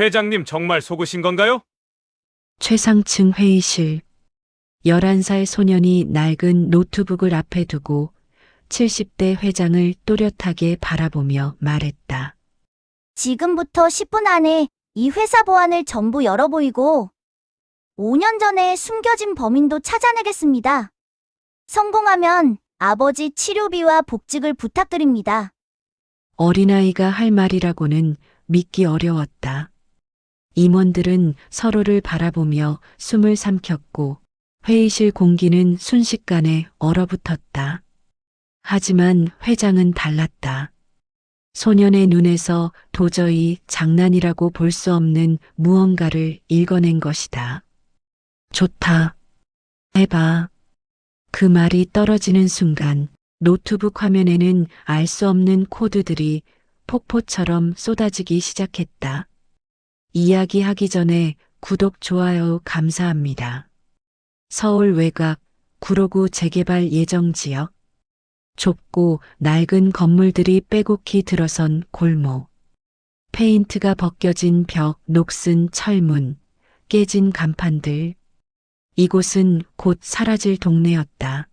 회장님 정말 속으신 건가요? 최상층 회의실. 11살 소년이 낡은 노트북을 앞에 두고 70대 회장을 또렷하게 바라보며 말했다. 지금부터 10분 안에 이 회사 보안을 전부 열어보이고 5년 전에 숨겨진 범인도 찾아내겠습니다. 성공하면 아버지 치료비와 복직을 부탁드립니다. 어린아이가 할 말이라고는 믿기 어려웠다. 임원들은 서로를 바라보며 숨을 삼켰고 회의실 공기는 순식간에 얼어붙었다. 하지만 회장은 달랐다. 소년의 눈에서 도저히 장난이라고 볼 수 없는 무언가를 읽어낸 것이다. 좋다. 해봐. 그 말이 떨어지는 순간 노트북 화면에는 알 수 없는 코드들이 폭포처럼 쏟아지기 시작했다. 이야기하기 전에 구독, 좋아요 감사합니다. 서울 외곽 구로구 재개발 예정 지역. 좁고 낡은 건물들이 빼곡히 들어선 골목. 페인트가 벗겨진 벽, 녹슨 철문, 깨진 간판들. 이곳은 곧 사라질 동네였다.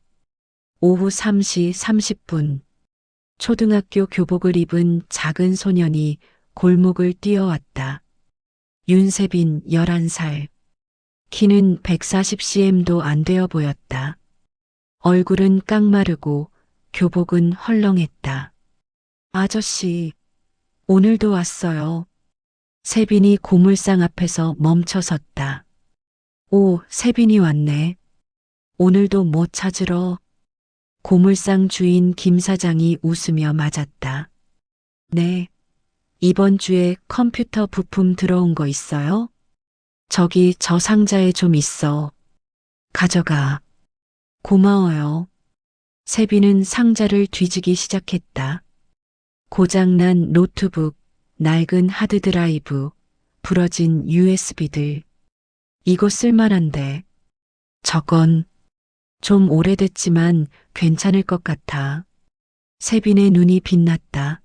오후 3시 30분. 초등학교 교복을 입은 작은 소년이 골목을 뛰어왔다. 윤세빈 11살. 키는 140cm도 안 되어 보였다. 얼굴은 깡마르고 교복은 헐렁했다. 아저씨, 오늘도 왔어요. 세빈이 고물상 앞에서 멈춰 섰다. 오, 세빈이 왔네. 오늘도 뭐 찾으러? 고물상 주인 김 사장이 웃으며 맞았다. 네. 이번 주에 컴퓨터 부품 들어온 거 있어요? 저기 저 상자에 좀 있어. 가져가. 고마워요. 세빈은 상자를 뒤지기 시작했다. 고장난 노트북, 낡은 하드드라이브, 부러진 USB들. 이거 쓸만한데. 저건 좀 오래됐지만 괜찮을 것 같아. 세빈의 눈이 빛났다.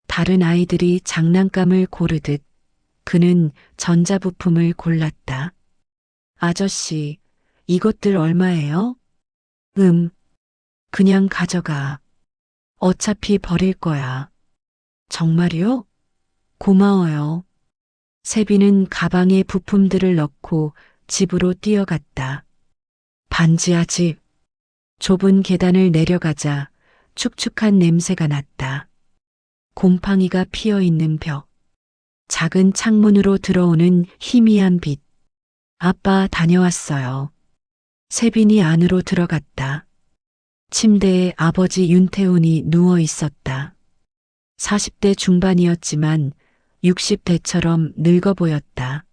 다른 아이들이 장난감을 고르듯 그는 전자부품을 골랐다. 아저씨, 이것들 얼마예요? 그냥 가져가. 어차피 버릴 거야. 정말요? 고마워요. 세빈은 가방에 부품들을 넣고 집으로 뛰어갔다. 반지하 집. 좁은 계단을 내려가자 축축한 냄새가 났다. 곰팡이가 피어 있는 벽. 작은 창문으로 들어오는 희미한 빛. 아빠 다녀왔어요. 세빈이 안으로 들어갔다. 침대에 아버지 윤태훈이 누워 있었다. 40대 중반이었지만 60대처럼 늙어 보였다.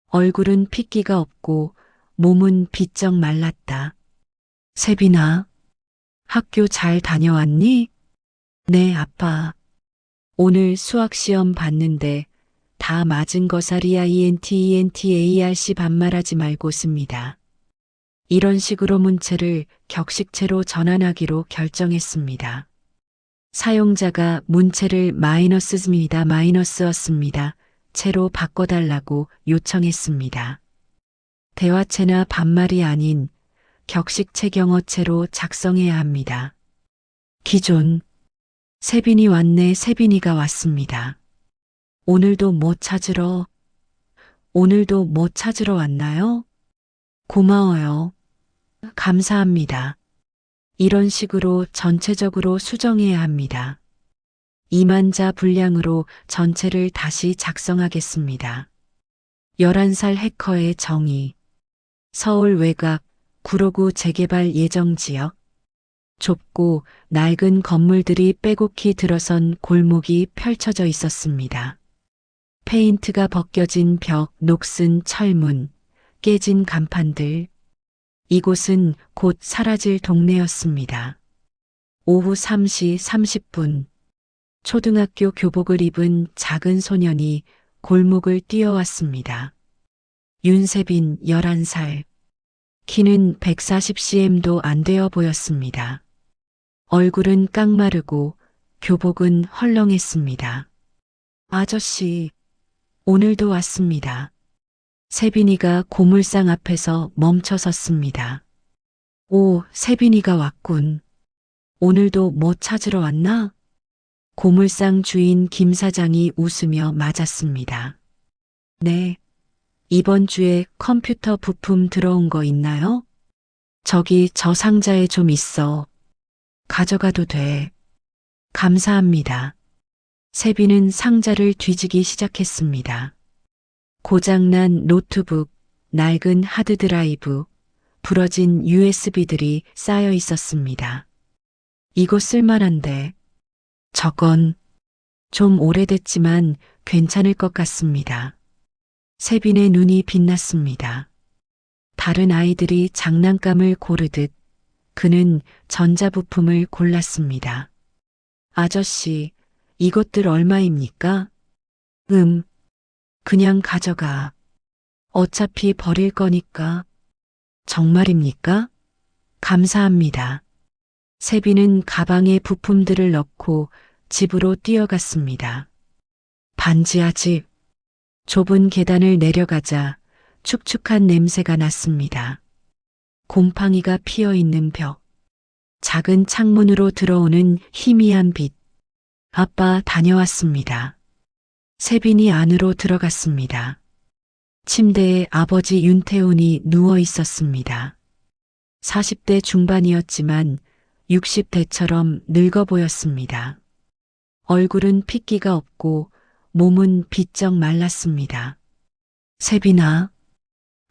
얼굴은 핏기가 없고 몸은 비쩍 말랐다. 세빈아, 학교 잘 다녀왔니? 네, 아빠. 오늘 수학 시험 봤는데 다 맞은 거살이야. ENTENTARC 반말하지 말고 씁니다. 이런 식으로 문체를 격식체로 전환하기로 결정했습니다. 사용자가 문체를 마이너스였습니다. 체로 바꿔달라고 요청했습니다. 대화체나 반말이 아닌 격식체 경어체로 작성해야 합니다. 기존. 세빈이 왔네. 세빈이가 왔습니다. 오늘도 뭐 찾으러 왔나요? 고마워요. 감사합니다. 이런 식으로 전체적으로 수정해야 합니다. 2만자 분량으로 전체를 다시 작성하겠습니다. 11살 해커의 정의. 서울 외곽 구로구 재개발 예정 지역. 좁고 낡은 건물들이 빼곡히 들어선 골목이 펼쳐져 있었습니다. 페인트가 벗겨진 벽, 녹슨 철문, 깨진 간판들. 이곳은 곧 사라질 동네였습니다. 오후 3시 30분. 초등학교 교복을 입은 작은 소년이 골목을 뛰어왔습니다. 윤세빈 11살. 키는 140cm도 안 되어 보였습니다. 얼굴은 깡마르고 교복은 헐렁했습니다. 아저씨, 오늘도 왔습니다. 세빈이가 고물상 앞에서 멈춰 섰습니다. 오, 세빈이가 왔군. 오늘도 뭐 찾으러 왔나? 고물상 주인 김 사장이 웃으며 맞았습니다. 네. 이번 주에 컴퓨터 부품 들어온 거 있나요? 저기 저 상자에 좀 있어. 가져가도 돼. 감사합니다. 세빈은 상자를 뒤지기 시작했습니다. 고장난 노트북, 낡은 하드드라이브, 부러진 USB들이 쌓여 있었습니다. 이거 쓸만한데. 저건 좀 오래됐지만 괜찮을 것 같습니다. 세빈의 눈이 빛났습니다. 다른 아이들이 장난감을 고르듯 그는 전자부품을 골랐습니다. 아저씨, 이것들 얼마입니까? 그냥 가져가. 어차피 버릴 거니까. 정말입니까? 감사합니다. 세빈은 가방에 부품들을 넣고 집으로 뛰어갔습니다. 반지하 집. 좁은 계단을 내려가자 축축한 냄새가 났습니다. 곰팡이가 피어 있는 벽. 작은 창문으로 들어오는 희미한 빛. 아빠 다녀왔습니다. 세빈이 안으로 들어갔습니다. 침대에 아버지 윤태훈이 누워 있었습니다. 40대 중반이었지만 60대처럼 늙어 보였습니다. 얼굴은 핏기가 없고 몸은 비쩍 말랐습니다. 세빈아,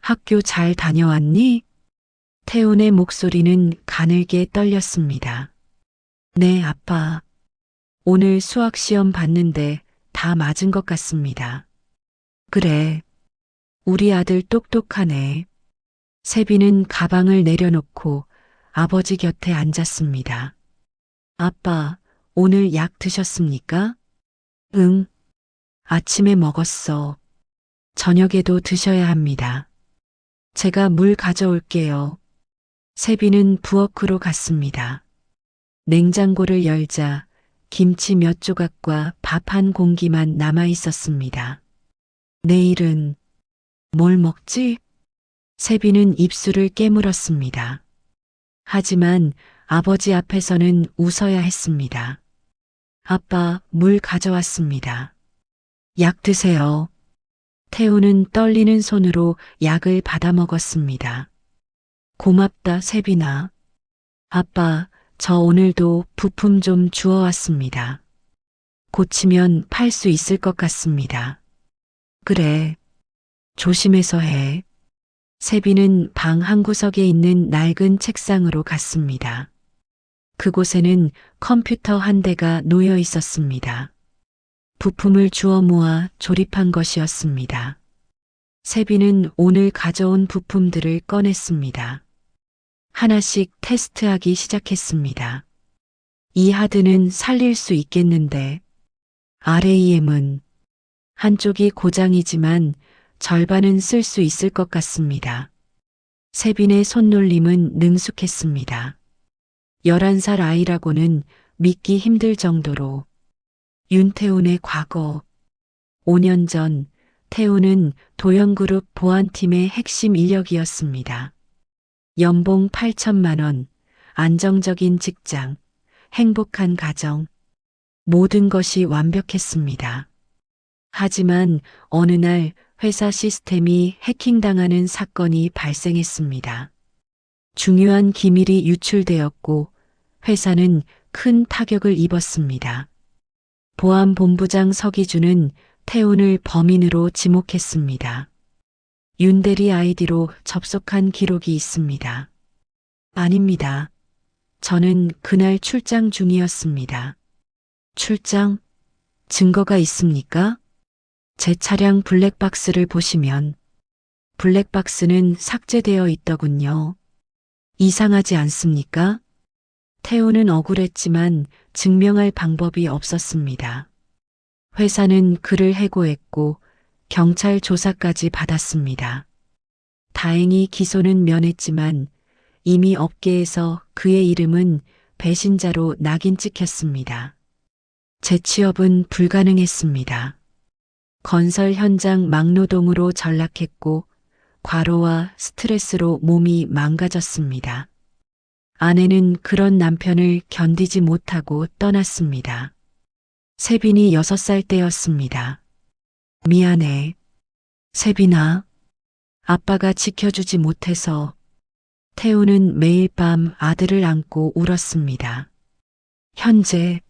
학교 잘 다녀왔니? 태훈의 목소리는 가늘게 떨렸습니다. 네, 아빠. 오늘 수학 시험 봤는데 다 맞은 것 같습니다. 그래. 우리 아들 똑똑하네. 세빈은 가방을 내려놓고 아버지 곁에 앉았습니다. 아빠, 오늘 약 드셨습니까? 응. 아침에 먹었어. 저녁에도 드셔야 합니다. 제가 물 가져올게요. 세빈은 부엌으로 갔습니다. 냉장고를 열자 김치 몇 조각과 밥 한 공기만 남아 있었습니다. 내일은 뭘 먹지? 세빈은 입술을 깨물었습니다. 하지만 아버지 앞에서는 웃어야 했습니다. 아빠, 물 가져왔습니다. 약 드세요. 태우는 떨리는 손으로 약을 받아 먹었습니다. 고맙다, 세빈아. 아빠, 저 오늘도 부품 좀 주워왔습니다. 고치면 팔 수 있을 것 같습니다. 그래. 조심해서 해. 세빈은 방 한구석에 있는 낡은 책상으로 갔습니다. 그곳에는 컴퓨터 한 대가 놓여 있었습니다. 부품을 주워 모아 조립한 것이었습니다. 세빈은 오늘 가져온 부품들을 꺼냈습니다. 하나씩 테스트하기 시작했습니다. 이 하드는 살릴 수 있겠는데, RAM은 한쪽이 고장이지만 절반은 쓸 수 있을 것 같습니다. 세빈의 손놀림은 능숙했습니다. 11살 아이라고는 믿기 힘들 정도로. 윤태훈의 과거. 5년 전 태훈은 도영그룹 보안팀의 핵심 인력이었습니다. 연봉 8천만 원, 안정적인 직장, 행복한 가정. 모든 것이 완벽했습니다. 하지만 어느 날 회사 시스템이 해킹당하는 사건이 발생했습니다. 중요한 기밀이 유출되었고 회사는 큰 타격을 입었습니다. 보안본부장 서기준은 태훈을 범인으로 지목했습니다. 윤대리 아이디로 접속한 기록이 있습니다. 아닙니다. 저는 그날 출장 중이었습니다. 출장? 증거가 있습니까? 제 차량 블랙박스를 보시면 블랙박스는 삭제되어 있더군요. 이상하지 않습니까? 태훈은 억울했지만 증명할 방법이 없었습니다. 회사는 그를 해고했고 경찰 조사까지 받았습니다. 다행히 기소는 면했지만 이미 업계에서 그의 이름은 배신자로 낙인 찍혔습니다. 재취업은 불가능했습니다. 건설 현장 막노동으로 전락했고 과로와 스트레스로 몸이 망가졌습니다. 아내는 그런 남편을 견디지 못하고 떠났습니다. 세빈이 6살 때였습니다. 미안해. 세빈아, 아빠가 지켜주지 못해서. 태우는 매일 밤 아들을 안고 울었습니다. 현재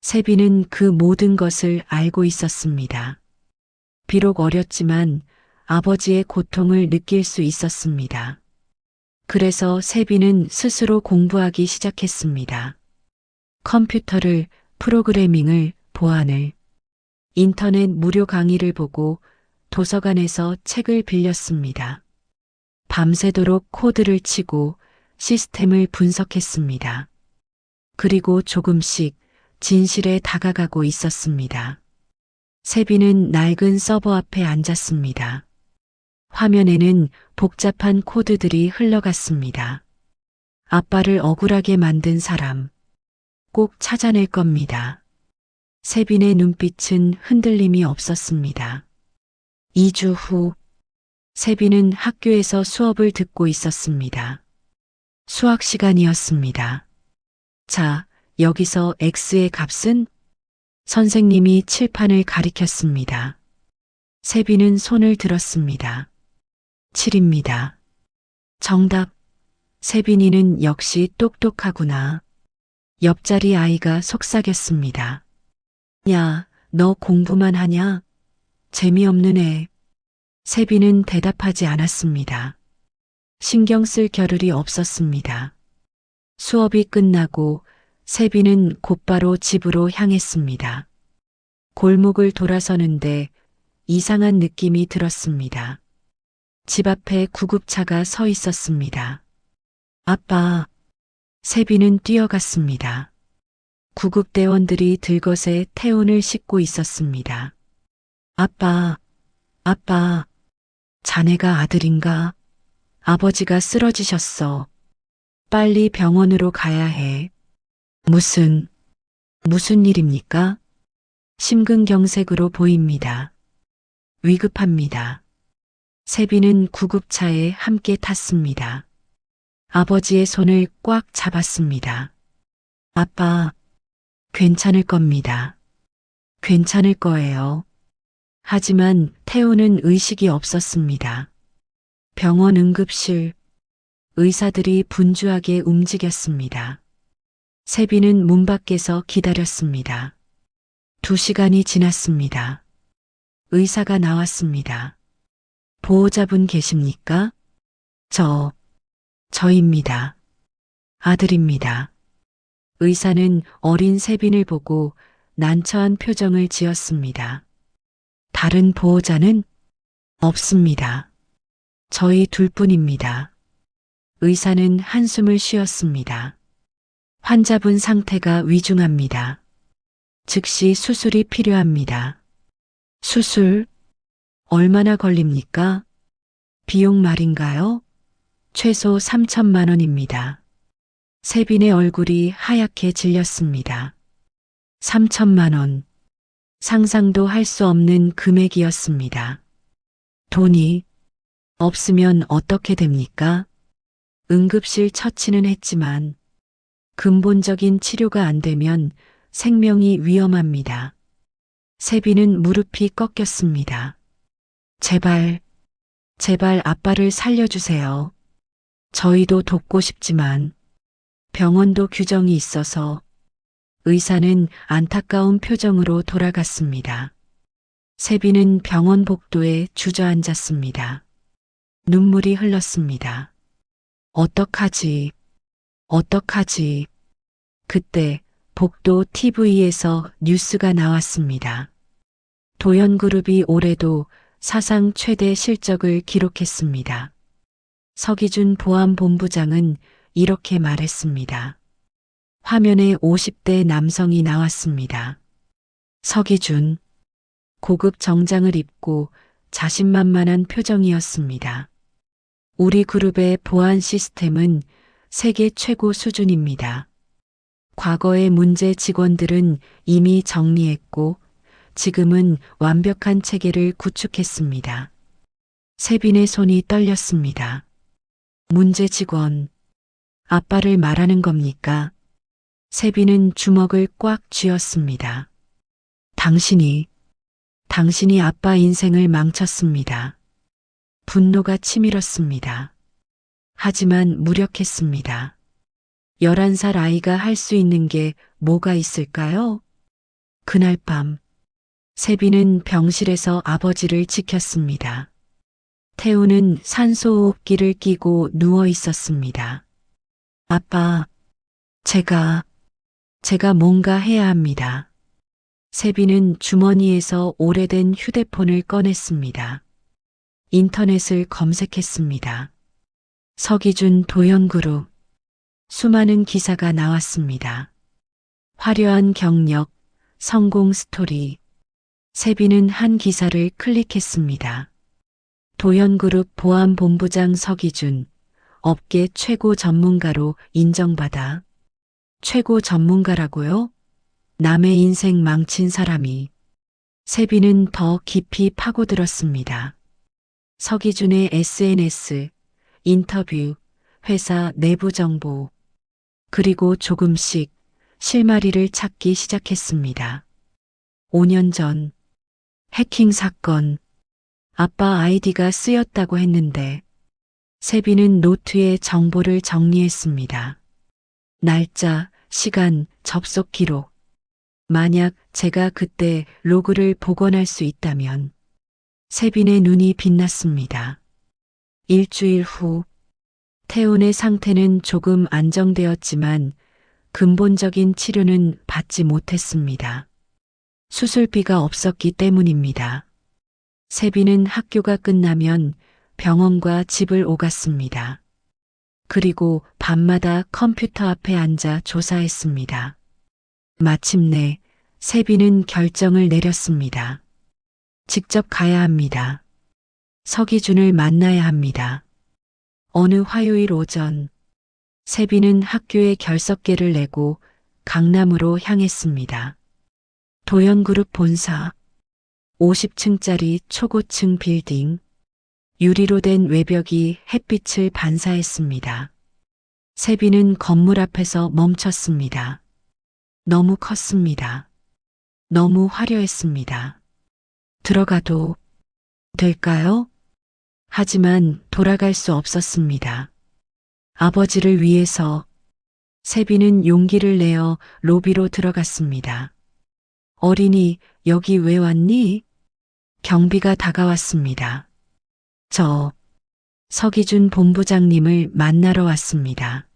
세빈은 그 모든 것을 알고 있었습니다. 비록 어렸지만 아버지의 고통을 느낄 수 있었습니다. 그래서 세빈은 스스로 공부하기 시작했습니다. 컴퓨터를, 프로그래밍을, 보안을, 인터넷 무료 강의를 보고 도서관에서 책을 빌렸습니다. 밤새도록 코드를 치고 시스템을 분석했습니다. 그리고 조금씩 진실에 다가가고 있었습니다. 세빈은 낡은 서버 앞에 앉았습니다. 화면에는 복잡한 코드들이 흘러갔습니다. 아빠를 억울하게 만든 사람, 꼭 찾아낼 겁니다. 세빈의 눈빛은 흔들림이 없었습니다. 2주 후, 세빈은 학교에서 수업을 듣고 있었습니다. 수학 시간이었습니다. 자, 여기서 x의 값은? 선생님이 칠판을 가리켰습니다. 세빈은 손을 들었습니다. 7입니다. 정답. 세빈이는 역시 똑똑하구나. 옆자리 아이가 속삭였습니다. 야, 너 공부만 하냐? 재미없는 애. 세빈은 대답하지 않았습니다. 신경 쓸 겨를이 없었습니다. 수업이 끝나고 세빈은 곧바로 집으로 향했습니다. 골목을 돌아서는데 이상한 느낌이 들었습니다. 집 앞에 구급차가 서 있었습니다. 아빠. 세빈은 뛰어갔습니다. 구급대원들이 들것에 태운을 싣고 있었습니다. 아빠. 아빠. 자네가 아들인가? 아버지가 쓰러지셨어. 빨리 병원으로 가야 해. 무슨 일입니까? 심근경색으로 보입니다. 위급합니다. 세빈은 구급차에 함께 탔습니다. 아버지의 손을 꽉 잡았습니다. 아빠, 괜찮을 겁니다. 괜찮을 거예요. 하지만 태우는 의식이 없었습니다. 병원 응급실, 의사들이 분주하게 움직였습니다. 세빈은 문 밖에서 기다렸습니다. 2시간이 지났습니다. 의사가 나왔습니다. 보호자분 계십니까? 저입니다. 아들입니다. 의사는 어린 세빈을 보고 난처한 표정을 지었습니다. 다른 보호자는? 없습니다. 저희 둘뿐입니다. 의사는 한숨을 쉬었습니다. 환자분 상태가 위중합니다. 즉시 수술이 필요합니다. 수술? 얼마나 걸립니까? 비용 말인가요? 최소 3천만 원입니다. 세빈의 얼굴이 하얗게 질렸습니다. 3천만 원. 상상도 할 수 없는 금액이었습니다. 돈이 없으면 어떻게 됩니까? 응급실 처치는 했지만 근본적인 치료가 안 되면 생명이 위험합니다. 세빈은 무릎이 꺾였습니다. 제발 아빠를 살려주세요. 저희도 돕고 싶지만 병원도 규정이 있어서. 의사는 안타까운 표정으로 돌아갔습니다. 세빈은 병원 복도에 주저앉았습니다. 눈물이 흘렀습니다. 어떡하지? 그때 복도 TV에서 뉴스가 나왔습니다. 도연그룹이 올해도 사상 최대 실적을 기록했습니다. 서기준 보안본부장은 이렇게 말했습니다. 화면에 50대 남성이 나왔습니다. 서기준. 고급 정장을 입고 자신만만한 표정이었습니다. 우리 그룹의 보안 시스템은 세계 최고 수준입니다. 과거의 문제 직원들은 이미 정리했고 지금은 완벽한 체계를 구축했습니다. 세빈의 손이 떨렸습니다. 문제 직원, 아빠를 말하는 겁니까? 세빈은 주먹을 꽉 쥐었습니다. 당신이 아빠 인생을 망쳤습니다. 분노가 치밀었습니다. 하지만 무력했습니다. 11살 아이가 할 수 있는 게 뭐가 있을까요? 그날 밤, 세빈은 병실에서 아버지를 지켰습니다. 태우는 산소호흡기를 끼고 누워 있었습니다. 아빠, 제가 뭔가 해야 합니다. 세빈은 주머니에서 오래된 휴대폰을 꺼냈습니다. 인터넷을 검색했습니다. 서기준 도연그룹. 수많은 기사가 나왔습니다. 화려한 경력, 성공 스토리. 세빈은 한 기사를 클릭했습니다. 도연그룹 보안본부장 서기준, 업계 최고 전문가로 인정받아. 최고 전문가라고요? 남의 인생 망친 사람이. 세빈은 더 깊이 파고들었습니다. 서기준의 SNS, 인터뷰, 회사 내부 정보, 그리고 조금씩 실마리를 찾기 시작했습니다. 5년 전 해킹 사건, 아빠 아이디가 쓰였다고 했는데 세빈은 노트에 정보를 정리했습니다. 날짜, 시간, 접속 기록. 만약 제가 그때 로그를 복원할 수 있다면. 세빈의 눈이 빛났습니다. 일주일 후 태훈의 상태는 조금 안정되었지만 근본적인 치료는 받지 못했습니다. 수술비가 없었기 때문입니다. 세빈은 학교가 끝나면 병원과 집을 오갔습니다. 그리고 밤마다 컴퓨터 앞에 앉아 조사했습니다. 마침내 세빈은 결정을 내렸습니다. 직접 가야 합니다. 서기준을 만나야 합니다. 어느 화요일 오전, 세빈은 학교에 결석계를 내고 강남으로 향했습니다. 도연그룹 본사, 50층짜리 초고층 빌딩, 유리로 된 외벽이 햇빛을 반사했습니다. 세빈은 건물 앞에서 멈췄습니다. 너무 컸습니다. 너무 화려했습니다. 들어가도 될까요? 하지만 돌아갈 수 없었습니다. 아버지를 위해서 세빈은 용기를 내어 로비로 들어갔습니다. 어린이, 여기 왜 왔니? 경비가 다가왔습니다. 저 서기준 본부장님을 만나러 왔습니다.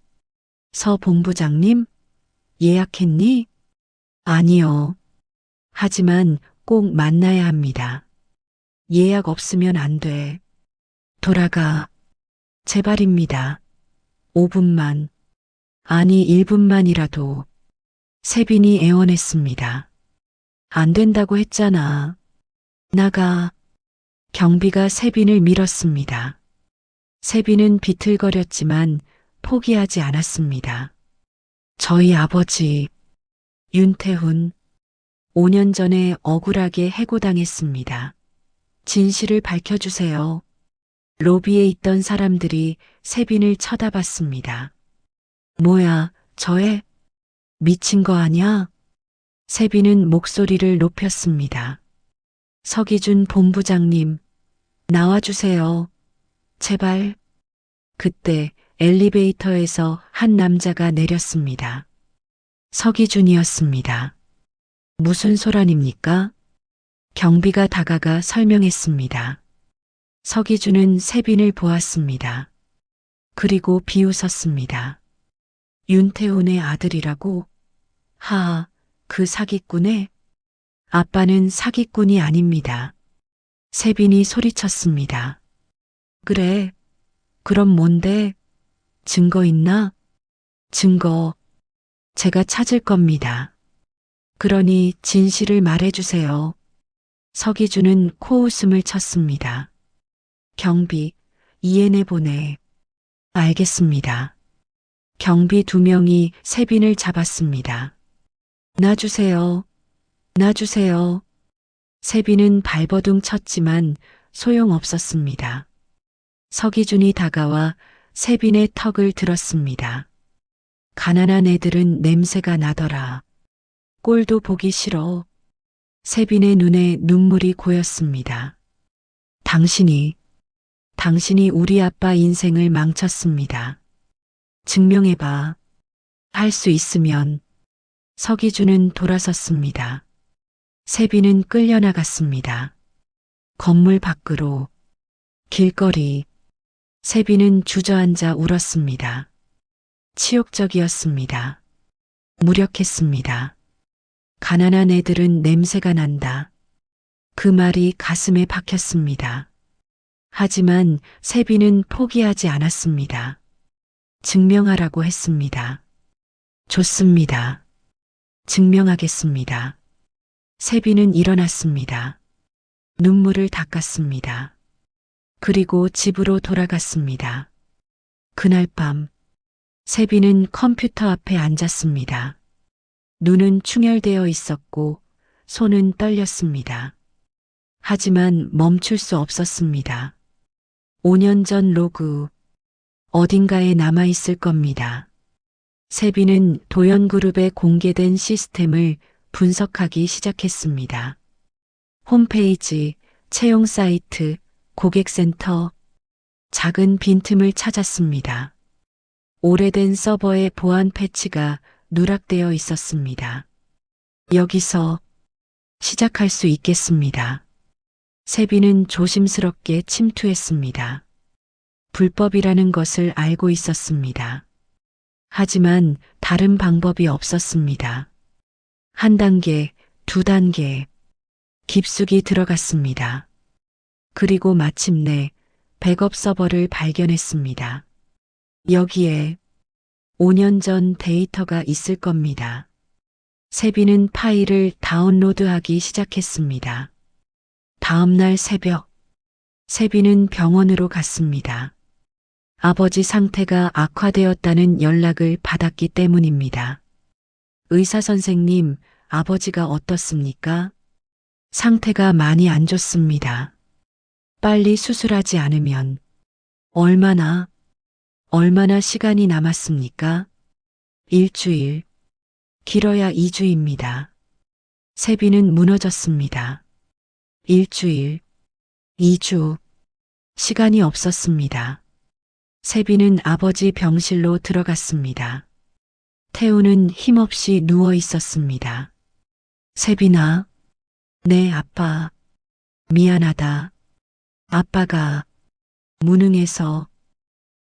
서 본부장님? 예약했니? 아니요. 하지만 꼭 만나야 합니다. 예약 없으면 안 돼. 돌아가. 제발입니다. 5분만. 아니 1분만이라도. 세빈이 애원했습니다. 안 된다고 했잖아. 나가. 경비가 세빈을 밀었습니다. 세빈은 비틀거렸지만 포기하지 않았습니다. 저희 아버지, 윤태훈, 5년 전에 억울하게 해고당했습니다. 진실을 밝혀주세요. 로비에 있던 사람들이 세빈을 쳐다봤습니다. 뭐야, 저애? 미친 거 아냐? 세빈은 목소리를 높였습니다. 서기준 본부장님, 나와주세요. 제발. 그때 엘리베이터에서 한 남자가 내렸습니다. 서기준이었습니다. 무슨 소란입니까? 경비가 다가가 설명했습니다. 서기준은 세빈을 보았습니다. 그리고 비웃었습니다. 윤태훈의 아들이라고? 하하, 그 사기꾼의? 아빠는 사기꾼이 아닙니다. 세빈이 소리쳤습니다. 그래, 그럼 뭔데? 증거 있나? 증거, 제가 찾을 겁니다. 그러니 진실을 말해주세요. 서기준은 코웃음을 쳤습니다. 경비, 이해내 보내. 알겠습니다. 경비 2명이 세빈을 잡았습니다. 놔주세요. 놔주세요. 세빈은 발버둥 쳤지만 소용없었습니다. 서기준이 다가와 세빈의 턱을 들었습니다. 가난한 애들은 냄새가 나더라. 꼴도 보기 싫어. 세빈의 눈에 눈물이 고였습니다. 당신이 우리 아빠 인생을 망쳤습니다. 증명해봐. 할 수 있으면. 서기준은 돌아섰습니다. 세빈은 끌려나갔습니다. 건물 밖으로, 길거리. 세빈은 주저앉아 울었습니다. 치욕적이었습니다. 무력했습니다. 가난한 애들은 냄새가 난다. 그 말이 가슴에 박혔습니다. 하지만 세빈은 포기하지 않았습니다. 증명하라고 했습니다. 좋습니다. 증명하겠습니다. 세빈은 일어났습니다. 눈물을 닦았습니다. 그리고 집으로 돌아갔습니다. 그날 밤, 세빈은 컴퓨터 앞에 앉았습니다. 눈은 충혈되어 있었고 손은 떨렸습니다. 하지만 멈출 수 없었습니다. 5년 전 로그, 어딘가에 남아있을 겁니다. 세빈은 도연그룹에 공개된 시스템을 분석하기 시작했습니다. 홈페이지, 채용 사이트, 고객센터, 작은 빈틈을 찾았습니다. 오래된 서버의 보안 패치가 누락되어 있었습니다. 여기서 시작할 수 있겠습니다. 세빈은 조심스럽게 침투했습니다. 불법이라는 것을 알고 있었습니다. 하지만 다른 방법이 없었습니다. 한 단계, 두 단계, 깊숙이 들어갔습니다. 그리고 마침내 백업 서버를 발견했습니다. 여기에 5년 전 데이터가 있을 겁니다. 세빈은 파일을 다운로드하기 시작했습니다. 다음 날 새벽, 세빈은 병원으로 갔습니다. 아버지 상태가 악화되었다는 연락을 받았기 때문입니다. 의사 선생님, 아버지가 어떻습니까? 상태가 많이 안 좋습니다. 빨리 수술하지 않으면 얼마나 시간이 남았습니까? 일주일, 길어야 2주입니다. 세빈은 무너졌습니다. 일주일, 2주, 시간이 없었습니다. 세빈은 아버지 병실로 들어갔습니다. 태우는 힘없이 누워 있었습니다. 세빈아, 네, 아빠. 미안하다. 아빠가 무능해서.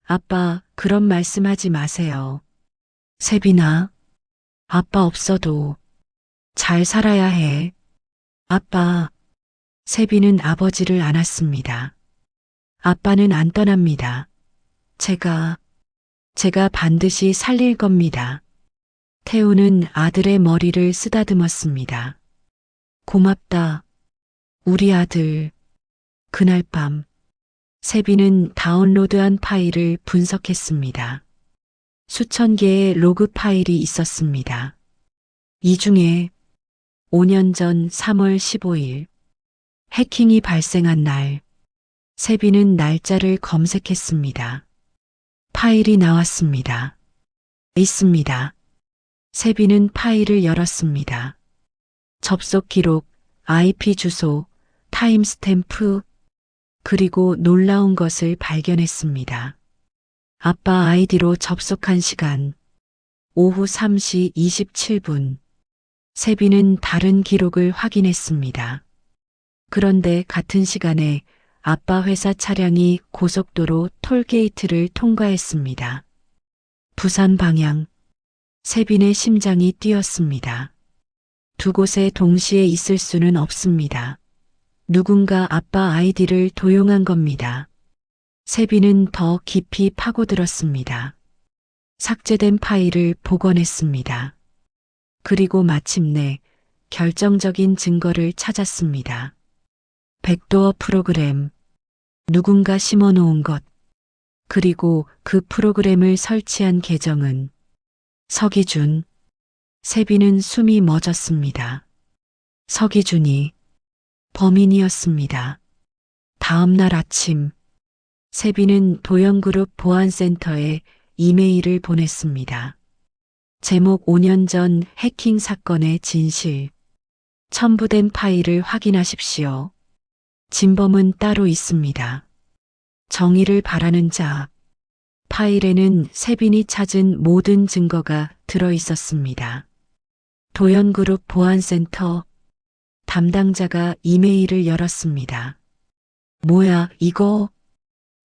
아빠, 그런 말씀하지 마세요. 세빈아, 아빠 없어도 잘 살아야 해. 아빠. 세빈은 아버지를 안았습니다. 아빠는 안 떠납니다. 제가 반드시 살릴 겁니다. 태우는 아들의 머리를 쓰다듬었습니다. 고맙다, 우리 아들. 그날 밤, 세빈은 다운로드한 파일을 분석했습니다. 수천 개의 로그 파일이 있었습니다. 이 중에 5년 전 3월 15일, 해킹이 발생한 날, 세빈은 날짜를 검색했습니다. 파일이 나왔습니다. 있습니다. 세빈은 파일을 열었습니다. 접속 기록, IP 주소, 타임스탬프, 그리고 놀라운 것을 발견했습니다. 아빠 아이디로 접속한 시간, 오후 3시 27분. 세빈은 다른 기록을 확인했습니다. 그런데 같은 시간에 아빠 회사 차량이 고속도로 톨게이트를 통과했습니다. 부산 방향. 세빈의 심장이 뛰었습니다. 두 곳에 동시에 있을 수는 없습니다. 누군가 아빠 아이디를 도용한 겁니다. 세빈은 더 깊이 파고들었습니다. 삭제된 파일을 복원했습니다. 그리고 마침내 결정적인 증거를 찾았습니다. 백도어 프로그램, 누군가 심어놓은 것, 그리고 그 프로그램을 설치한 계정은 서기준. 세빈은 숨이 멎었습니다. 서기준이 범인이었습니다. 다음 날 아침, 세빈은 도연그룹 보안센터에 이메일을 보냈습니다. 제목 5년 전 해킹 사건의 진실. 첨부된 파일을 확인하십시오. 진범은 따로 있습니다. 정의를 바라는 자. 파일에는 세빈이 찾은 모든 증거가 들어 있었습니다. 도연그룹 보안센터 담당자가 이메일을 열었습니다. 뭐야, 이거?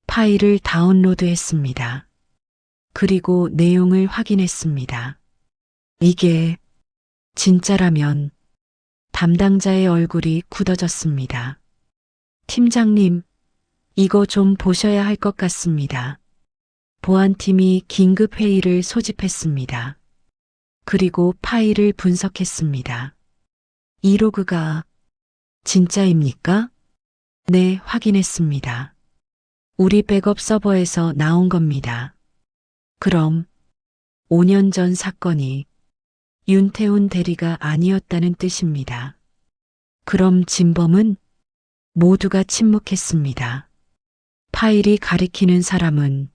파일을 다운로드했습니다. 그리고 내용을 확인했습니다. 이게 진짜라면 담당자의 얼굴이 굳어졌습니다. 팀장님, 이거 좀 보셔야 할 것 같습니다. 보안팀이 긴급 회의를 소집했습니다. 그리고 파일을 분석했습니다. 이 로그가 진짜입니까? 네, 확인했습니다. 우리 백업 서버에서 나온 겁니다. 그럼 5년 전 사건이 윤태훈 대리가 아니었다는 뜻입니다. 그럼 진범은? 모두가 침묵했습니다. 파일이 가리키는 사람은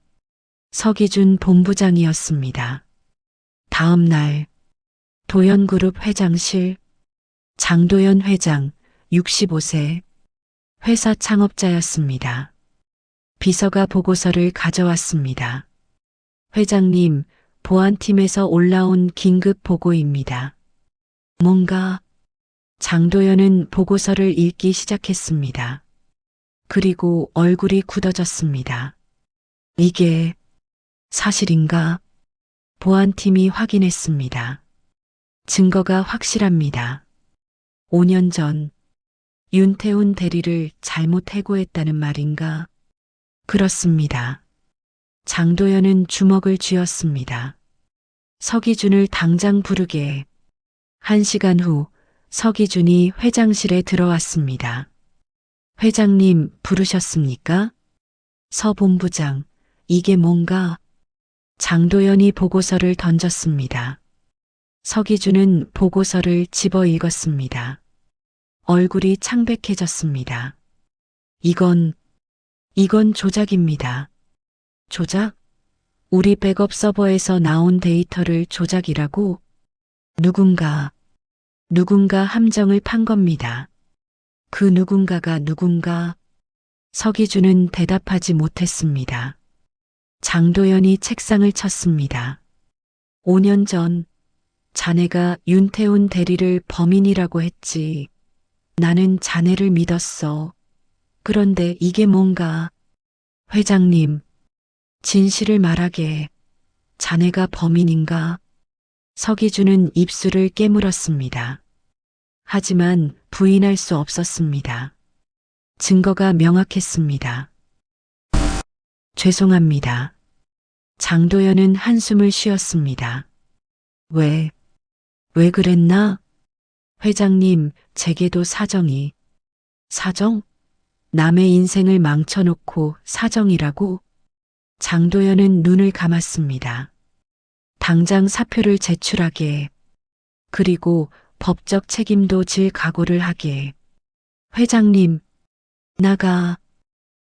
서기준 본부장이었습니다. 다음 날 도연그룹 회장실, 장도연 회장 65세, 회사 창업자였습니다. 비서가 보고서를 가져왔습니다. 회장님, 보안팀에서 올라온 긴급 보고입니다. 뭔가? 장도연은 보고서를 읽기 시작했습니다. 그리고 얼굴이 굳어졌습니다. 이게 사실인가? 보안팀이 확인했습니다. 증거가 확실합니다. 5년 전 윤태훈 대리를 잘못 해고했다는 말인가? 그렇습니다. 장도연은 주먹을 쥐었습니다. 서기준을 당장 부르게. 1시간 후 서기준이 회장실에 들어왔습니다. 회장님, 부르셨습니까? 서 본부장, 이게 뭔가? 장도연이 보고서를 던졌습니다. 서기준은 보고서를 집어 읽었습니다. 얼굴이 창백해졌습니다. 이건 조작입니다. 조작? 우리 백업 서버에서 나온 데이터를 조작이라고? 누군가 함정을 판 겁니다. 그 누군가가 누군가? 서기준은 대답하지 못했습니다. 장도연이 책상을 쳤습니다. 5년 전 자네가 윤태훈 대리를 범인이라고 했지. 나는 자네를 믿었어. 그런데 이게 뭔가? 회장님, 진실을 말하게. 자네가 범인인가? 서기준은 입술을 깨물었습니다. 하지만 부인할 수 없었습니다. 증거가 명확했습니다. 죄송합니다. 장도연은 한숨을 쉬었습니다. 왜 그랬나? 회장님, 제게도 사정이. 사정? 남의 인생을 망쳐놓고 사정이라고? 장도연은 눈을 감았습니다. 당장 사표를 제출하게. 그리고 법적 책임도 질 각오를 하게. 회장님, 나가.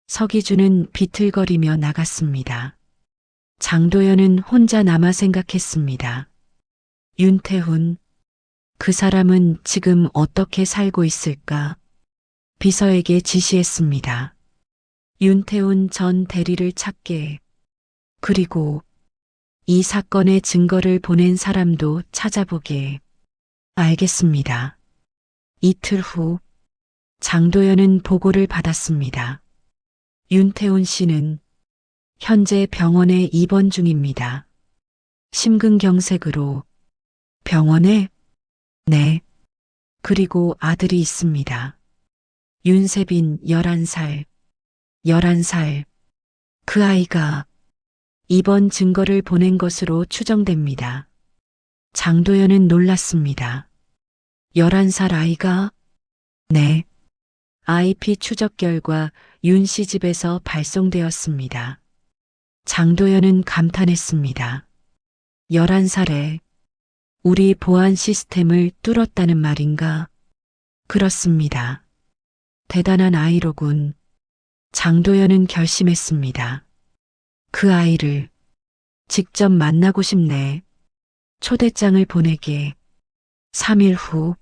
서기준은 비틀거리며 나갔습니다. 장도연은 혼자 남아 생각했습니다. 윤태훈, 그 사람은 지금 어떻게 살고 있을까? 비서에게 지시했습니다. 윤태훈 전 대리를 찾게. 그리고 이 사건의 증거를 보낸 사람도 찾아보게. 알겠습니다. 이틀 후 장도연은 보고를 받았습니다. 윤태훈 씨는 현재 병원에 입원 중입니다. 심근경색으로. 병원에? 네. 그리고 아들이 있습니다. 윤세빈 11살. 11살. 그 아이가 입원 증거를 보낸 것으로 추정됩니다. 장도연은 놀랐습니다. 11살 아이가? 네. IP 추적 결과 윤 씨 집에서 발송되었습니다. 장도연은 감탄했습니다. 11살에 우리 보안 시스템을 뚫었다는 말인가? 그렇습니다. 대단한 아이로군. 장도연은 결심했습니다. 그 아이를 직접 만나고 싶네. 초대장을 보내게. 3일 후,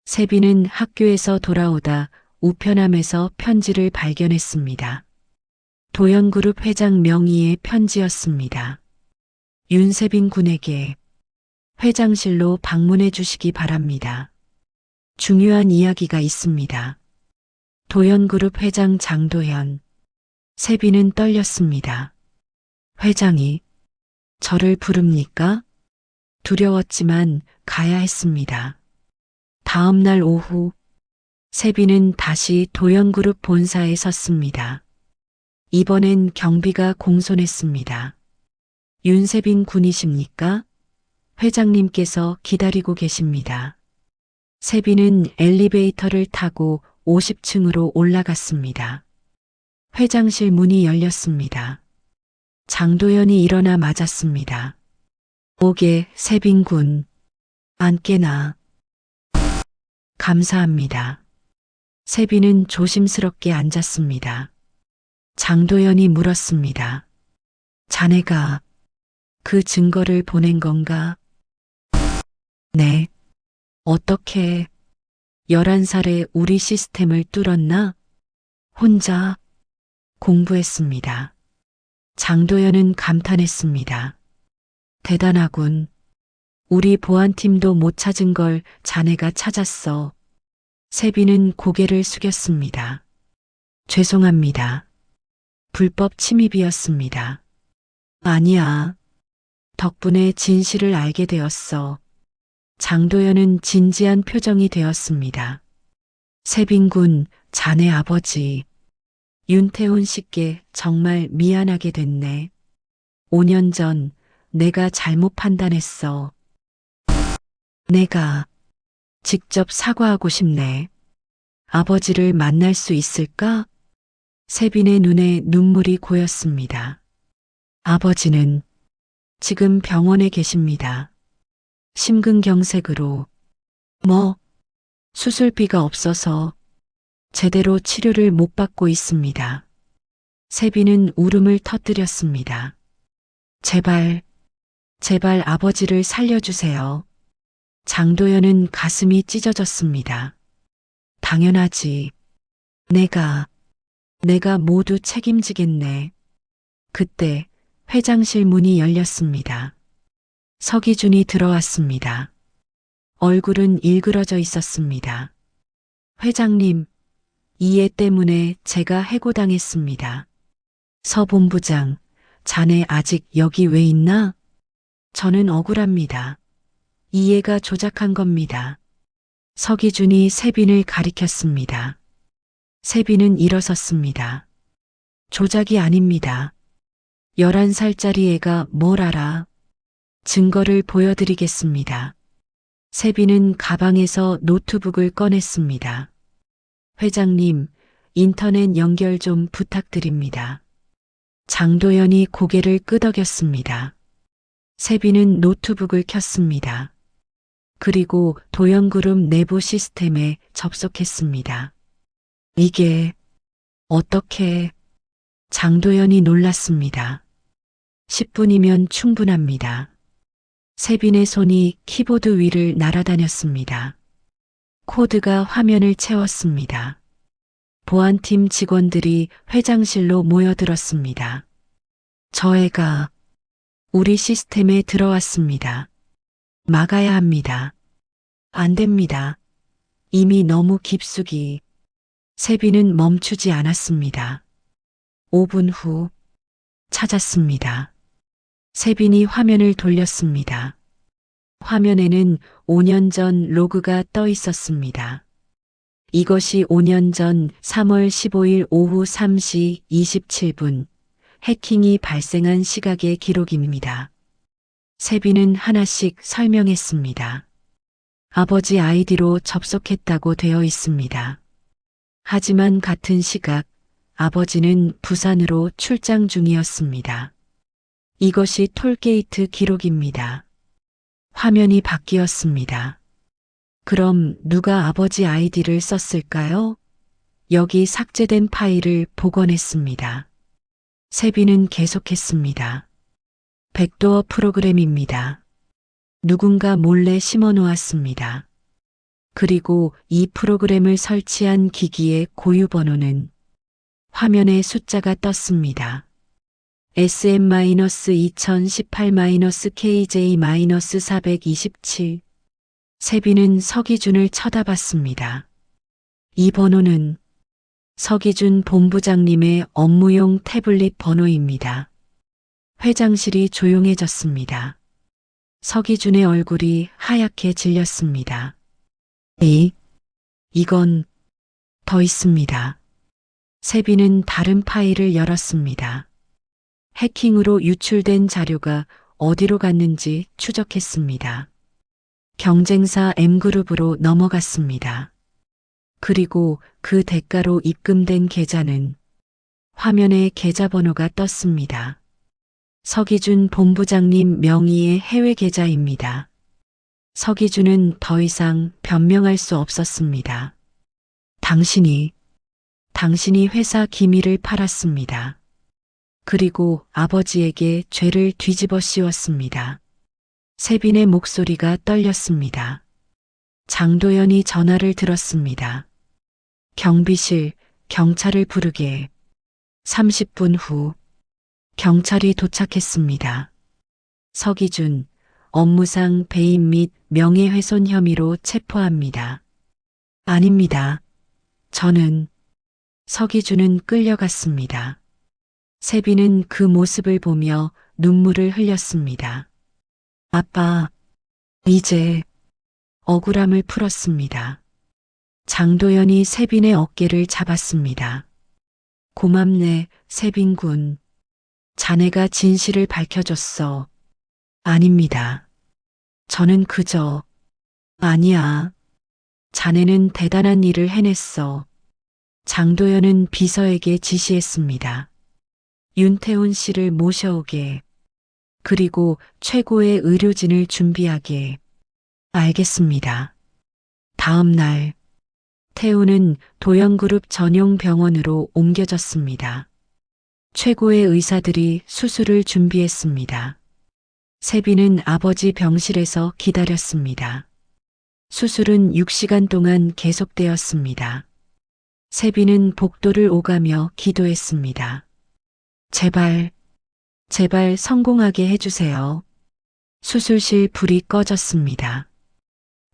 세빈은 학교에서 돌아오다 우편함에서 편지를 발견했습니다. 도연그룹 회장 명의의 편지였습니다. 윤세빈 군에게 회장실로 방문해 주시기 바랍니다. 중요한 이야기가 있습니다. 도연그룹 회장 장도연. 세빈은 떨렸습니다. 회장이 저를 부릅니까? 두려웠지만 가야 했습니다. 다음 날 오후, 세빈은 다시 도연그룹 본사에 섰습니다. 이번엔 경비가 공손했습니다. 윤세빈 군이십니까? 회장님께서 기다리고 계십니다. 세빈은 엘리베이터를 타고 50층으로 올라갔습니다. 회장실 문이 열렸습니다. 장도연이 일어나 맞았습니다. 오게 세빈 군, 안 깨나. 감사합니다. 세빈은 조심스럽게 앉았습니다. 장도연이 물었습니다. 자네가 그 증거를 보낸 건가? 네. 어떻게 11살에 우리 시스템을 뚫었나? 혼자 공부했습니다. 장도연은 감탄했습니다. 대단하군. 우리 보안팀도 못 찾은 걸 자네가 찾았어. 세빈은 고개를 숙였습니다. 죄송합니다. 불법 침입이었습니다. 아니야. 덕분에 진실을 알게 되었어. 장도연은 진지한 표정이 되었습니다. 세빈 군, 자네 아버지. 윤태훈 씨께 정말 미안하게 됐네. 5년 전 내가 잘못 판단했어. 내가 직접 사과하고 싶네. 아버지를 만날 수 있을까? 세빈의 눈에 눈물이 고였습니다. 아버지는 지금 병원에 계십니다. 심근경색으로. 수술비가 없어서 제대로 치료를 못 받고 있습니다. 세빈은 울음을 터뜨렸습니다. 제발 아버지를 살려주세요. 장도연은 가슴이 찢어졌습니다. 당연하지. 내가 모두 책임지겠네. 그때 회장실 문이 열렸습니다. 서기준이 들어왔습니다. 얼굴은 일그러져 있었습니다. 회장님, 이해 때문에 제가 해고당했습니다. 서 본부장, 자네 아직 여기 왜 있나? 저는 억울합니다. 이해가 조작한 겁니다. 서기준이 세빈을 가리켰습니다. 세빈은 일어섰습니다. 조작이 아닙니다. 11살짜리 애가 뭘 알아? 증거를 보여드리겠습니다. 세빈은 가방에서 노트북을 꺼냈습니다. 회장님, 인터넷 연결 좀 부탁드립니다. 장도연이 고개를 끄덕였습니다. 세빈은 노트북을 켰습니다. 그리고 도연그룹 내부 시스템에 접속했습니다. 이게 어떻게? 장도연이 놀랐습니다. 10분이면 충분합니다. 세빈의 손이 키보드 위를 날아다녔습니다. 코드가 화면을 채웠습니다. 보안팀 직원들이 회장실로 모여들었습니다. 저 애가 우리 시스템에 들어왔습니다. 막아야 합니다. 안 됩니다. 이미 너무 깊숙이. 세빈은 멈추지 않았습니다. 5분 후 찾았습니다. 세빈이 화면을 돌렸습니다. 화면에는 5년 전 로그가 떠 있었습니다. 이것이 5년 전 3월 15일 오후 3시 27분 해킹이 발생한 시각의 기록입니다. 세빈은 하나씩 설명했습니다. 아버지 아이디로 접속했다고 되어 있습니다. 하지만 같은 시각 아버지는 부산으로 출장 중이었습니다. 이것이 톨게이트 기록입니다. 화면이 바뀌었습니다. 그럼 누가 아버지 아이디를 썼을까요? 여기 삭제된 파일을 복원했습니다. 세빈은 계속했습니다. 백도어 프로그램입니다. 누군가 몰래 심어 놓았습니다. 그리고 이 프로그램을 설치한 기기의 고유 번호는 화면에 숫자가 떴습니다. SM-2018-KJ-427. 세빈은 서기준을 쳐다봤습니다. 이 번호는 서기준 본부장님의 업무용 태블릿 번호입니다. 회장실이 조용해졌습니다. 서기준의 얼굴이 하얗게 질렸습니다. 이건 더 있습니다. 세빈은 다른 파일을 열었습니다. 해킹으로 유출된 자료가 어디로 갔는지 추적했습니다. 경쟁사 M그룹으로 넘어갔습니다. 그리고 그 대가로 입금된 계좌는 화면에 계좌번호가 떴습니다. 서기준 본부장님 명의의 해외 계좌입니다. 서기준은 더 이상 변명할 수 없었습니다. 당신이 회사 기밀을 팔았습니다. 그리고 아버지에게 죄를 뒤집어 씌웠습니다. 세빈의 목소리가 떨렸습니다. 장도연이 전화를 들었습니다. 경비실, 경찰을 부르게. 30분 후 경찰이 도착했습니다. 서기준, 업무상 배임 및 명예훼손 혐의로 체포합니다. 아닙니다. 서기준은 끌려갔습니다. 세빈은 그 모습을 보며 눈물을 흘렸습니다. 아빠, 이제 억울함을 풀었습니다. 장도연이 세빈의 어깨를 잡았습니다. 고맙네, 세빈군. 자네가 진실을 밝혀줬어. 아닙니다. 저는 그저, 아니야. 자네는 대단한 일을 해냈어. 장도연은 비서에게 지시했습니다. 윤태훈 씨를 모셔오게. 그리고 최고의 의료진을 준비하게. 알겠습니다. 다음 날, 태훈은 도영그룹 전용 병원으로 옮겨졌습니다. 최고의 의사들이 수술을 준비했습니다. 세빈은 아버지 병실에서 기다렸습니다. 수술은 6시간 동안 계속되었습니다. 세빈은 복도를 오가며 기도했습니다. 제발 성공하게 해주세요. 수술실 불이 꺼졌습니다.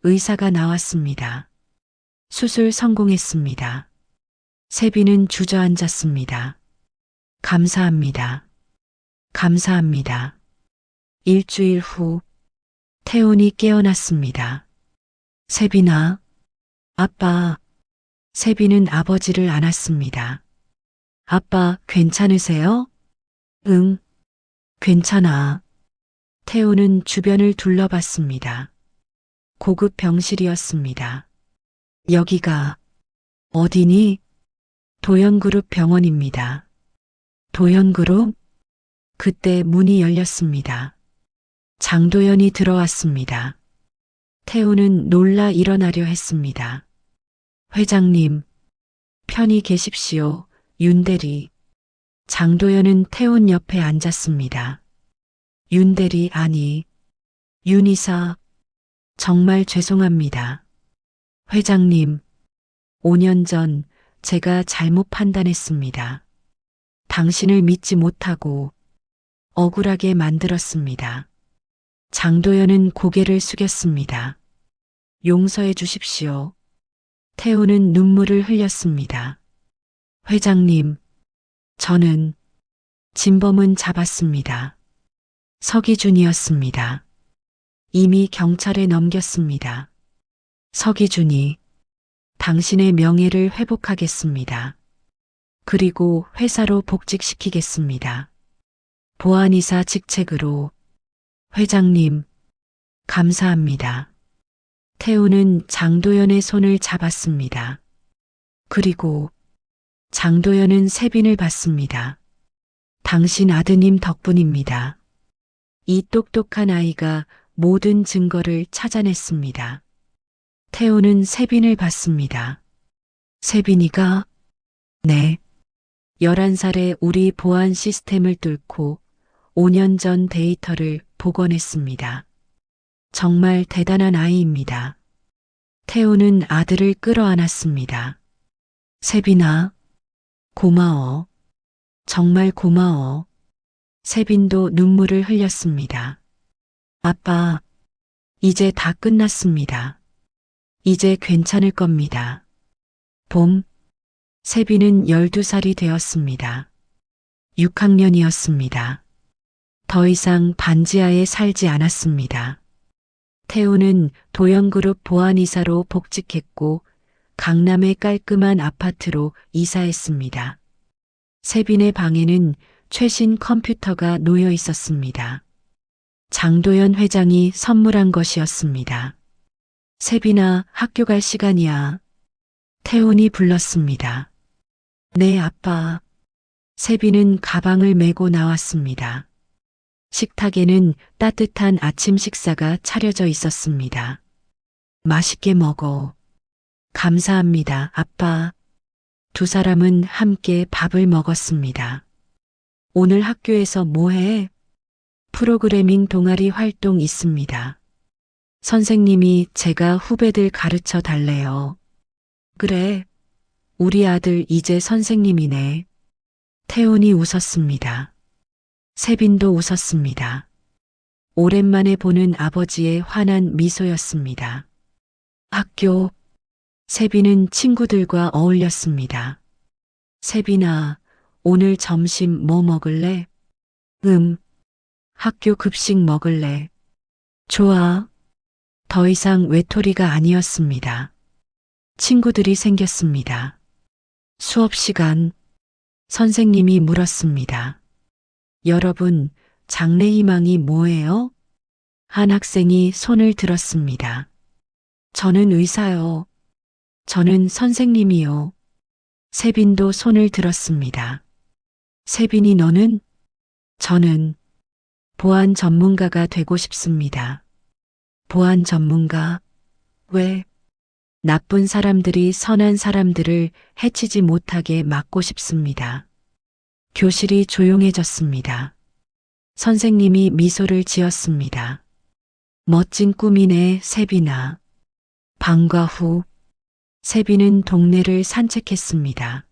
의사가 나왔습니다. 수술 성공했습니다. 세빈은 주저앉았습니다. 감사합니다. 감사합니다. 일주일 후 태훈이 깨어났습니다. 세빈아, 아빠. 세빈은 아버지를 안았습니다. 아빠, 괜찮으세요? 응, 괜찮아. 태훈은 주변을 둘러봤습니다. 고급 병실이었습니다. 여기가 어디니? 도연그룹 병원입니다. 도연그룹? 그때 문이 열렸습니다. 장도연이 들어왔습니다. 태훈은 놀라 일어나려 했습니다. 회장님, 편히 계십시오. 윤대리. 장도연은 태훈 옆에 앉았습니다. 윤대리 아니, 윤이사. 정말 죄송합니다. 회장님, 5년 전 제가 잘못 판단했습니다. 당신을 믿지 못하고 억울하게 만들었습니다. 장도연은 고개를 숙였습니다. 용서해 주십시오. 태훈은 눈물을 흘렸습니다. 회장님, 저는 진범은 잡았습니다. 서기준이었습니다. 이미 경찰에 넘겼습니다. 서기준이 당신의 명예를 회복하겠습니다. 그리고 회사로 복직시키겠습니다. 보안이사 직책으로. 회장님, 감사합니다. 태훈은 장도연의 손을 잡았습니다. 그리고 장도연은 세빈을 받습니다. 당신 아드님 덕분입니다. 이 똑똑한 아이가 모든 증거를 찾아냈습니다. 태훈은 세빈을 받습니다. 세빈이가 네. 11살에 우리 보안 시스템을 뚫고 5년 전 데이터를 복원했습니다. 정말 대단한 아이입니다. 태우는 아들을 끌어안았습니다. 세빈아, 고마워. 정말 고마워. 세빈도 눈물을 흘렸습니다. 아빠, 이제 다 끝났습니다. 이제 괜찮을 겁니다. 봄, 세빈은 12살이 되었습니다. 6학년이었습니다. 더 이상 반지하에 살지 않았습니다. 태우는 도영그룹 보안이사로 복직했고 강남의 깔끔한 아파트로 이사했습니다. 세빈의 방에는 최신 컴퓨터가 놓여 있었습니다. 장도연 회장이 선물한 것이었습니다. 세빈아, 학교 갈 시간이야. 태훈이 불렀습니다. 네, 아빠. 세빈은 가방을 메고 나왔습니다. 식탁에는 따뜻한 아침 식사가 차려져 있었습니다. 맛있게 먹어. 감사합니다, 아빠. 두 사람은 함께 밥을 먹었습니다. 오늘 학교에서 뭐 해? 프로그래밍 동아리 활동 있습니다. 선생님이 제가 후배들 가르쳐 달래요. 그래. 우리 아들 이제 선생님이네. 태훈이 웃었습니다. 세빈도 웃었습니다. 오랜만에 보는 아버지의 환한 미소였습니다. 학교. 세빈은 친구들과 어울렸습니다. 세빈아, 오늘 점심 뭐 먹을래? 학교 급식 먹을래. 좋아. 더 이상 외톨이가 아니었습니다. 친구들이 생겼습니다. 수업 시간. 선생님이 물었습니다. 여러분, 장래희망이 뭐예요? 한 학생이 손을 들었습니다. 저는 의사요. 저는 선생님이요. 세빈도 손을 들었습니다. 세빈이 너는? 저는 보안 전문가가 되고 싶습니다. 보안 전문가? 왜? 나쁜 사람들이 선한 사람들을 해치지 못하게 막고 싶습니다. 교실이 조용해졌습니다. 선생님이 미소를 지었습니다. 멋진 꿈이네, 세빈아. 방과 후, 세빈은 동네를 산책했습니다.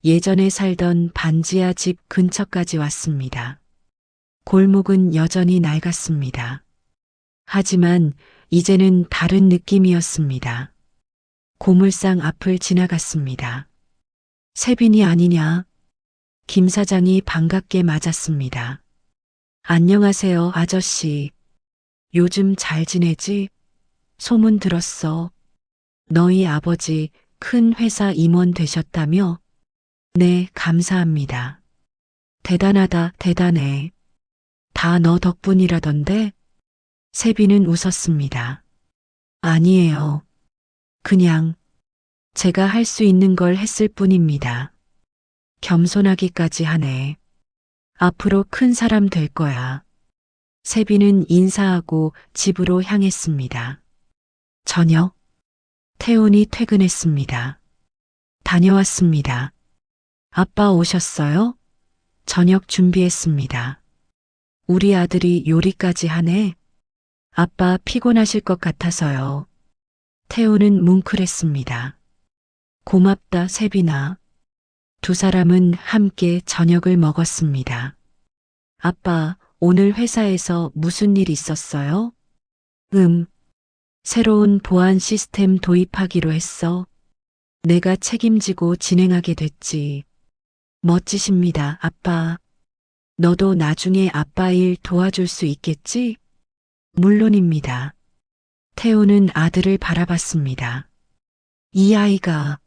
예전에 살던 반지하 집 근처까지 왔습니다. 골목은 여전히 낡았습니다. 하지만 이제는 다른 느낌이었습니다. 고물상 앞을 지나갔습니다. 세빈이 아니냐? 김 사장이 반갑게 맞았습니다. 안녕하세요, 아저씨. 요즘 잘 지내지? 소문 들었어. 너희 아버지 큰 회사 임원 되셨다며? 네, 감사합니다. 대단하다, 대단해. 다 너 덕분이라던데? 세빈은 웃었습니다. 아니에요. 그냥 제가 할 수 있는 걸 했을 뿐입니다. 겸손하기까지 하네. 앞으로 큰 사람 될 거야. 세빈은 인사하고 집으로 향했습니다. 저녁. 태훈이 퇴근했습니다. 다녀왔습니다. 아빠 오셨어요? 저녁 준비했습니다. 우리 아들이 요리까지 하네. 아빠 피곤하실 것 같아서요. 태훈은 뭉클했습니다. 고맙다, 세빈아. 두 사람은 함께 저녁을 먹었습니다. 아빠, 오늘 회사에서 무슨 일 있었어요? 새로운 보안 시스템 도입하기로 했어. 내가 책임지고 진행하게 됐지. 멋지십니다, 아빠. 너도 나중에 아빠 일 도와줄 수 있겠지? 물론입니다. 태우는 아들을 바라봤습니다. 이 아이가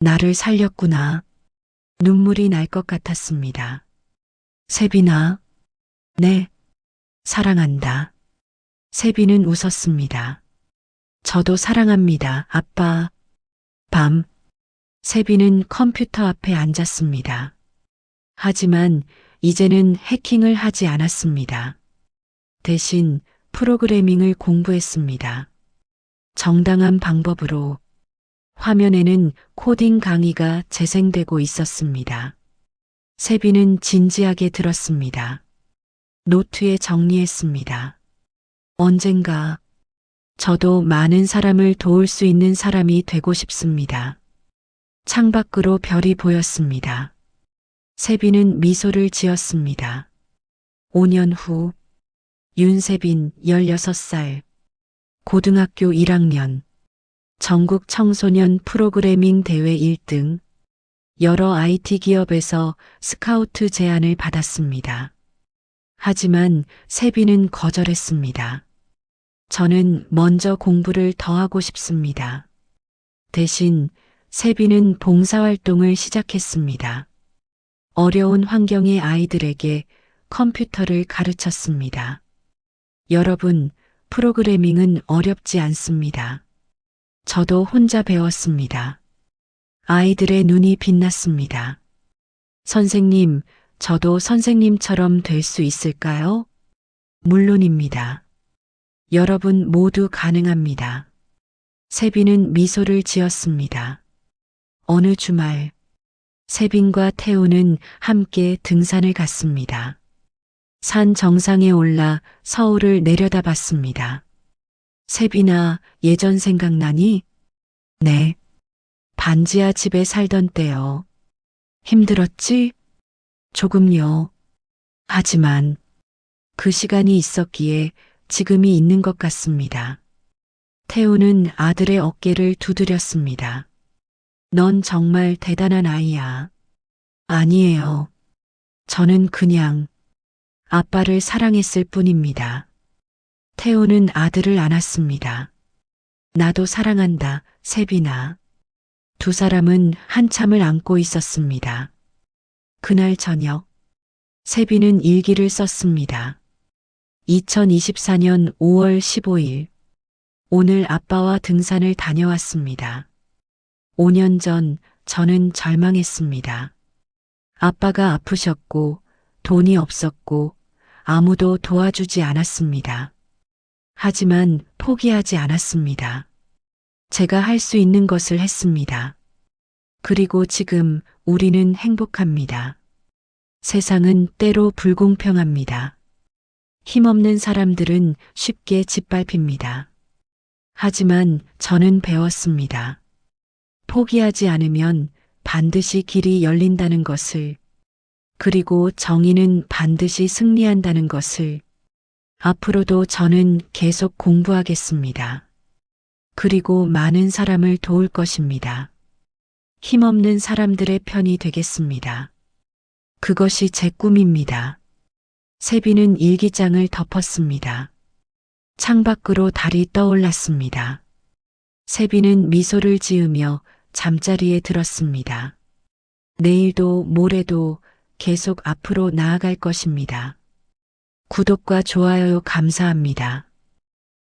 나를 살렸구나. 눈물이 날 것 같았습니다. 세빈아, 네, 사랑한다. 세빈은 웃었습니다. 저도 사랑합니다, 아빠. 밤, 세빈은 컴퓨터 앞에 앉았습니다. 하지만 이제는 해킹을 하지 않았습니다. 대신 프로그래밍을 공부했습니다. 정당한 방법으로 화면에는 코딩 강의가 재생되고 있었습니다. 세빈은 진지하게 들었습니다. 노트에 정리했습니다. 언젠가 저도 많은 사람을 도울 수 있는 사람이 되고 싶습니다. 창밖으로 별이 보였습니다. 세빈은 미소를 지었습니다. 5년 후 윤세빈 16살 고등학교 1학년 전국 청소년 프로그래밍 대회 1등 여러 IT 기업에서 스카우트 제안을 받았습니다. 하지만 세빈은 거절했습니다. 저는 먼저 공부를 더 하고 싶습니다. 대신 세빈은 봉사활동을 시작했습니다. 어려운 환경의 아이들에게 컴퓨터를 가르쳤습니다. 여러분, 프로그래밍은 어렵지 않습니다. 저도 혼자 배웠습니다. 아이들의 눈이 빛났습니다. 선생님, 저도 선생님처럼 될 수 있을까요? 물론입니다. 여러분 모두 가능합니다. 세빈은 미소를 지었습니다. 어느 주말, 세빈과 태우는 함께 등산을 갔습니다. 산 정상에 올라 서울을 내려다봤습니다. 세빈아, 예전 생각나니? 네. 반지하 집에 살던 때요. 힘들었지? 조금요. 하지만 그 시간이 있었기에 지금이 있는 것 같습니다. 태우는 아들의 어깨를 두드렸습니다. 넌 정말 대단한 아이야. 아니에요. 저는 그냥 아빠를 사랑했을 뿐입니다. 태우는 아들을 안았습니다. 나도 사랑한다, 세빈아. 두 사람은 한참을 안고 있었습니다. 그날 저녁, 세빈은 일기를 썼습니다. 2024년 5월 15일. 오늘 아빠와 등산을 다녀왔습니다. 5년 전 저는 절망했습니다. 아빠가 아프셨고 돈이 없었고 아무도 도와주지 않았습니다. 하지만 포기하지 않았습니다. 제가 할 수 있는 것을 했습니다. 그리고 지금 우리는 행복합니다. 세상은 때로 불공평합니다. 힘없는 사람들은 쉽게 짓밟힙니다. 하지만 저는 배웠습니다. 포기하지 않으면 반드시 길이 열린다는 것을, 그리고 정의는 반드시 승리한다는 것을. 앞으로도 저는 계속 공부하겠습니다. 그리고 많은 사람을 도울 것입니다. 힘없는 사람들의 편이 되겠습니다. 그것이 제 꿈입니다. 세빈은 일기장을 덮었습니다. 창밖으로 달이 떠올랐습니다. 세빈은 미소를 지으며 잠자리에 들었습니다. 내일도 모레도 계속 앞으로 나아갈 것입니다. 구독과 좋아요 감사합니다.